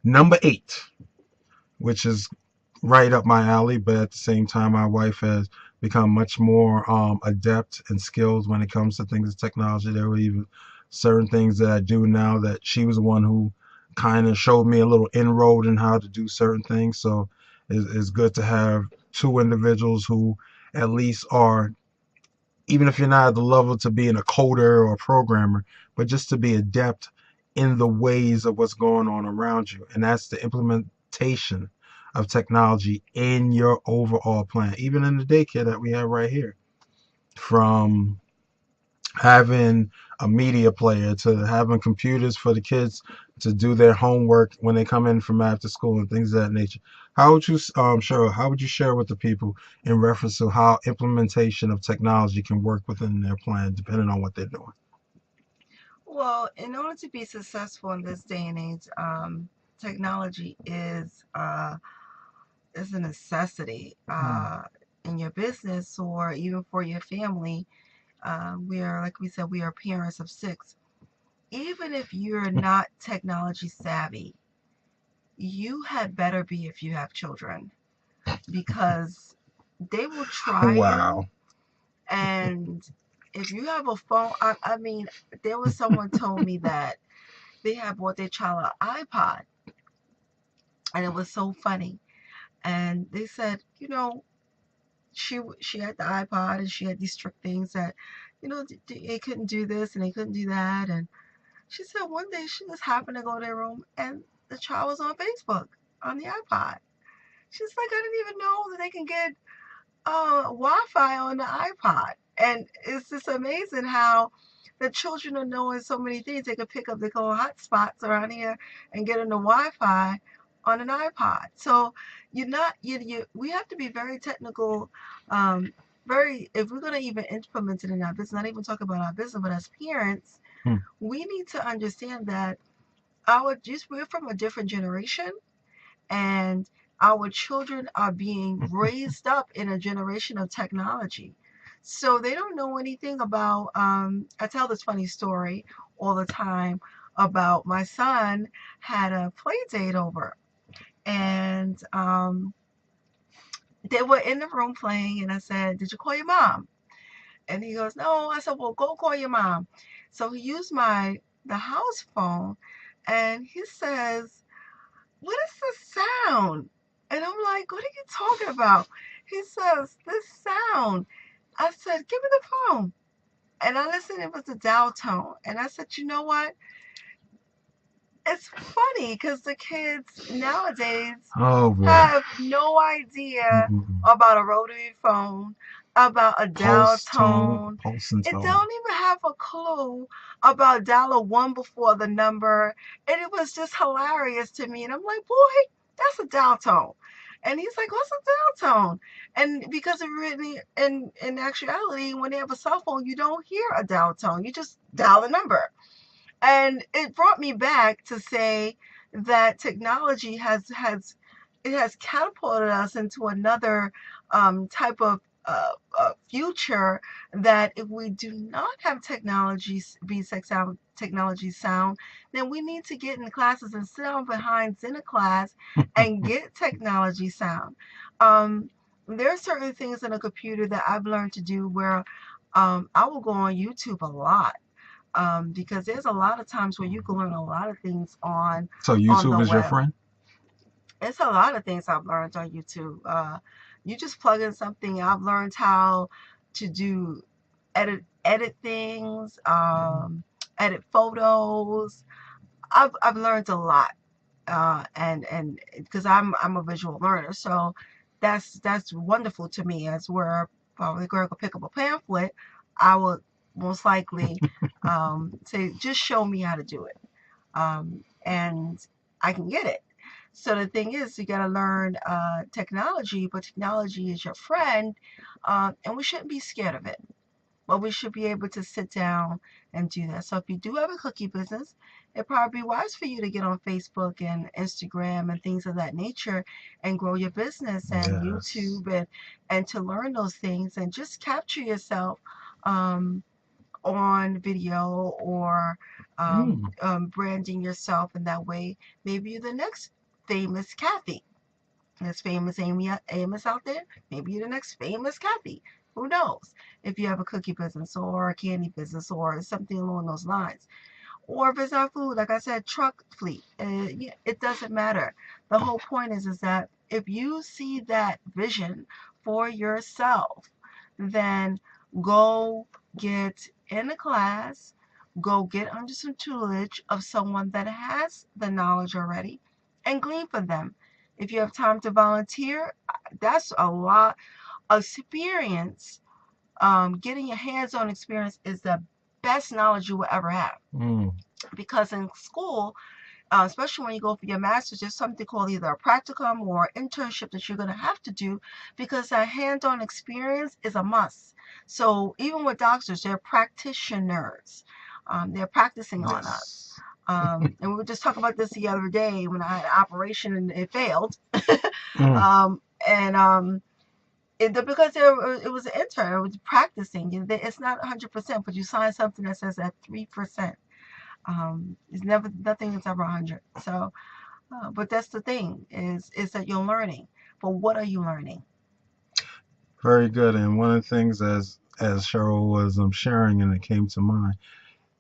Number 8, which is right up my alley, but at the same time, my wife has become much more adept and skilled when it comes to things of technology. There were even certain things that I do now that she was the one who kind of showed me a little inroad in how to do certain things. So it's good to have two individuals who at least are, even if you're not at the level to being a coder or a programmer, but just to be adept in the ways of what's going on around you. And that's the implementation of technology in your overall plan, even in the daycare that we have right here. From having a media player to having computers for the kids to do their homework when they come in from after school and things of that nature. How would you, Cheryl, how would you share with the people in reference to how implementation of technology can work within their plan, depending on what they're doing? Well, in order to be successful in this day and age, technology is a necessity Hmm. in your business or even for your family. We are, like we said, we are parents of six. Even if you're not technology savvy, you had better be if you have children because they will try Wow. you. And if you have a phone, I mean, there was someone told me that they had bought their child an iPod, and it was so funny. And they said, she had the iPod and she had these strict things that, they couldn't do this and they couldn't do that. And she said one day she just happened to go to their room and the child was on Facebook on the iPod. She's like, I didn't even know that they can get Wi-Fi on the iPod. And it's just amazing how the children are knowing so many things. They could pick up the little hotspots around here and get on the Wi-Fi on an iPod. So you're not we have to be very technical, um, very if we're gonna even implement it in our business, not even talk about our business, but as parents, Hmm. we need to understand that we're from a different generation and our children are being raised up in a generation of technology. So they don't know anything about. I tell this funny story all the time about my son had a play date over, and they were in the room playing, and I said, "Did you call your mom?" And he goes, "No." I said, "Well, go call your mom." So he used the house phone, and he says, "What is the sound?" And I'm like, "What are you talking about?" He says, "This sound." I said, "Give me the phone." And I listened, it was a dial tone. And I said, "You know what? It's funny because the kids nowadays Oh boy. have no idea Mm-mm. about a rotary phone, about a dial Pulse tone, tone. pulse and It tone. don't even have a clue about dial one before the number. And it was just hilarious to me. And I'm like, boy, that's a dial tone. And he's like, what's a dial tone? And because it really, in actuality, when they have a cell phone, you don't hear a dial tone. You just dial a number. And it brought me back to say that technology has catapulted us into another type of future that if we do not have technology sound, then we need to get in classes and sit down behind in a class and get technology sound. Um, there are certain things in a computer that I've learned to do where I will go on YouTube a lot because there's a lot of times where you can learn a lot of things So on the YouTube is your web. friend? It's a lot of things I've learned on YouTube. You just plug in something. I've learned how to do edit things, edit photos. I've learned a lot, and because I'm a visual learner, so that's wonderful to me. As where the girl could pick up a pamphlet, I would most likely say just show me how to do it, and I can get it. So the thing is, you got to learn technology, but technology is your friend, and we shouldn't be scared of it. But we should be able to sit down and do that. So if you do have a cookie business, it'd probably be wise for you to get on Facebook and Instagram and things of that nature and grow your business and Yes. YouTube and to learn those things and just capture yourself um, on video or Mm. branding yourself in that way. Maybe you're the next famous Kathy. There's famous Amy Amos out there. Maybe you're the next famous Kathy. Who knows? If you have a cookie business or a candy business or something along those lines. Or if it's not food, like I said, truck fleet. Yeah, it doesn't matter. The whole point is that if you see that vision for yourself, then go get in a class, go get under some tutelage of someone that has the knowledge already, and glean from them. If you have time to volunteer, that's a lot of experience. Getting your hands-on experience is the best knowledge you will ever have. Because in school, especially when you go for your master's, there's something called either a practicum or internship that you're going to have to do, because that hands-on experience is a must. So even with doctors, they're practitioners. They're practicing on us. And we were just talking about this the other day when I had an operation and it failed. Because it was an intern, it was practicing. It's not 100%, but you sign something that says at 3%. It's never, nothing is ever 100. So, but that's the thing is that you're learning. But what are you learning? Very good. And one of the things, as Cheryl was sharing, and it came to mind,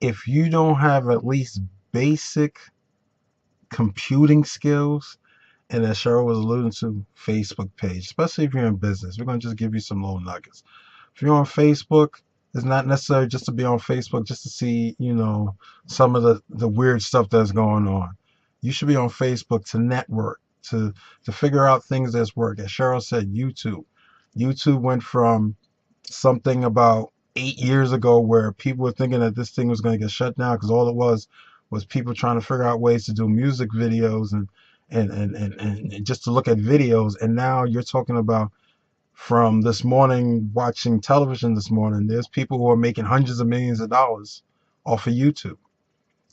if you don't have at least basic computing skills, and as Cheryl was alluding to, Facebook page, especially if you're in business, we're going to just give you some little nuggets. If you're on Facebook, it's not necessary just to be on Facebook just to see, some of the weird stuff that's going on. You should be on Facebook to network, to figure out things that's work. As Cheryl said, YouTube. YouTube went from something about 8 years ago where people were thinking that this thing was going to get shut down because all it was people trying to figure out ways to do music videos and just to look at videos. And now you're talking about, from this morning watching television this morning, there's people who are making hundreds of millions of dollars off of YouTube,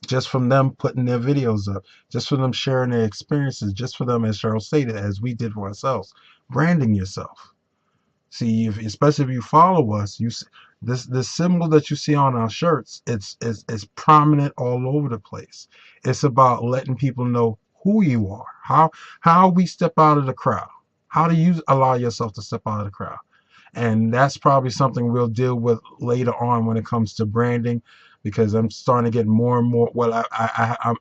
just from them putting their videos up, just for them sharing their experiences, just for them, as Cheryl stated, as we did for ourselves, branding yourself. See, especially if you follow us, this symbol that you see on our shirts, it's prominent all over the place. It's about letting people know who you are, how we step out of the crowd. How do you allow yourself to step out of the crowd? And that's probably something we'll deal with later on when it comes to branding, because I'm starting to get more and more. Well,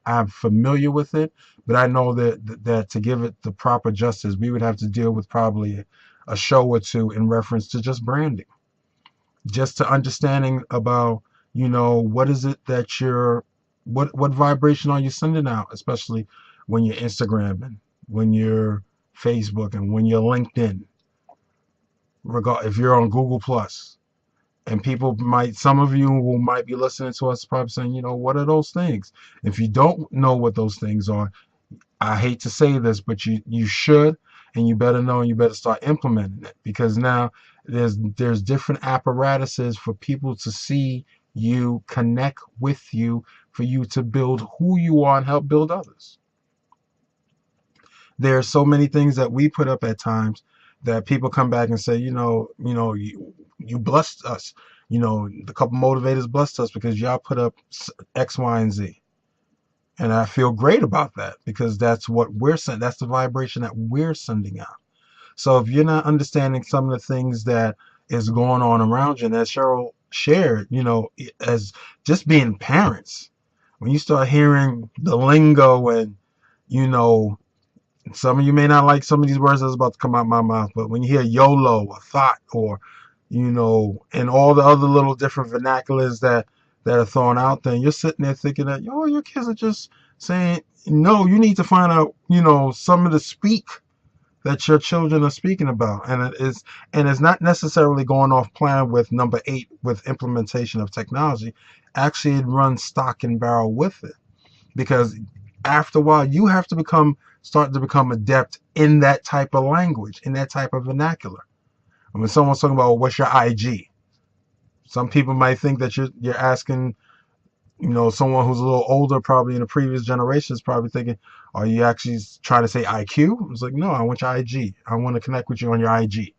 I'm familiar with it, but I know that to give it the proper justice, we would have to deal with probably a show or two in reference to just branding, just to understanding about, what is it that what vibration are you sending out, especially when you're Instagramming, when you're Facebook, and when you're LinkedIn, if you're on Google Plus. And some of you who might be listening to us probably saying, what are those things? If you don't know what those things are, I hate to say this, but you should, and you better know, and you better start implementing it, because now there's different apparatuses for people to see you, connect with you, for you to build who you are and help build others. There are so many things that we put up at times that people come back and say, you blessed us. The couple motivators blessed us because y'all put up X, Y, and Z. And I feel great about that, because that's what we're sending. That's the vibration that we're sending out. So if you're not understanding some of the things that is going on around you, and as Cheryl shared, as just being parents, when you start hearing the lingo and, some of you may not like some of these words that's about to come out my mouth, but when you hear YOLO or thought or, and all the other little different vernaculars that are thrown out there, and you're sitting there thinking that, your kids are just saying, no, you need to find out, some of the speak that your children are speaking about. And it's not necessarily going off plan with number 8 with implementation of technology. Actually, it runs stock and barrel with it, because after a while you have to start to become adept in that type of language, in that type of vernacular. And when someone's talking about, what's your IG, some people might think that you're asking, someone who's a little older, probably in the previous generation, is probably thinking, are you actually trying to say IQ? It's like, no, I want your IG. I want to connect with you on your IG.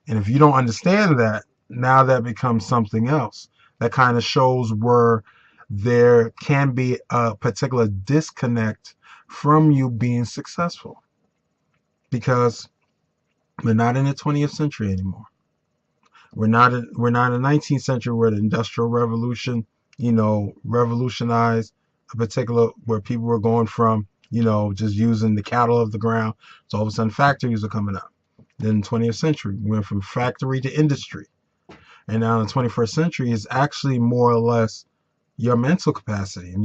And if you don't understand that, now that becomes something else. That kind of shows where there can be a particular disconnect from you being successful, because we're not in the 20th century anymore. We're not in the 19th century where the Industrial Revolution, revolutionized a particular, where people were going from, just using the cattle of the ground. So all of a sudden factories are coming up. Then in the 20th century, we went from factory to industry. And now in the 21st century is actually more or less your mental capacity and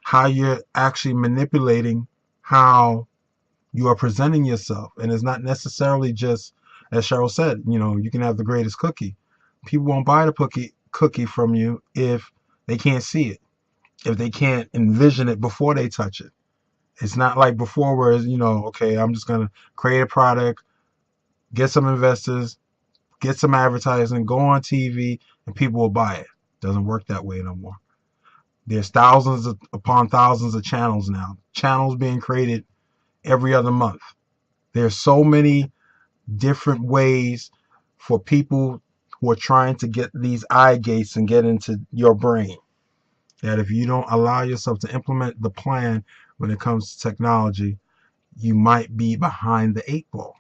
how you're actually manipulating how you are presenting yourself. And it's not necessarily just, as Cheryl said, you can have the greatest cookie. People won't buy the cookie from you if they can't see it, if they can't envision it before they touch it. It's not like before where, okay, I'm just going to create a product, get some investors, get some advertising, go on TV, and people will buy it. Doesn't work that way no more. There's upon thousands of channels now. Channels being created every other month. There's so many different ways for people who are trying to get these eye gates and get into your brain, that if you don't allow yourself to implement the plan when it comes to technology, you might be behind the eight ball.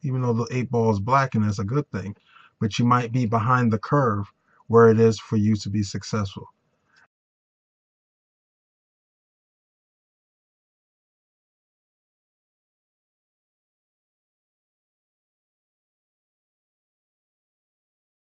Even though the eight ball is black and that's a good thing, but you might be behind the curve where it is for you to be successful.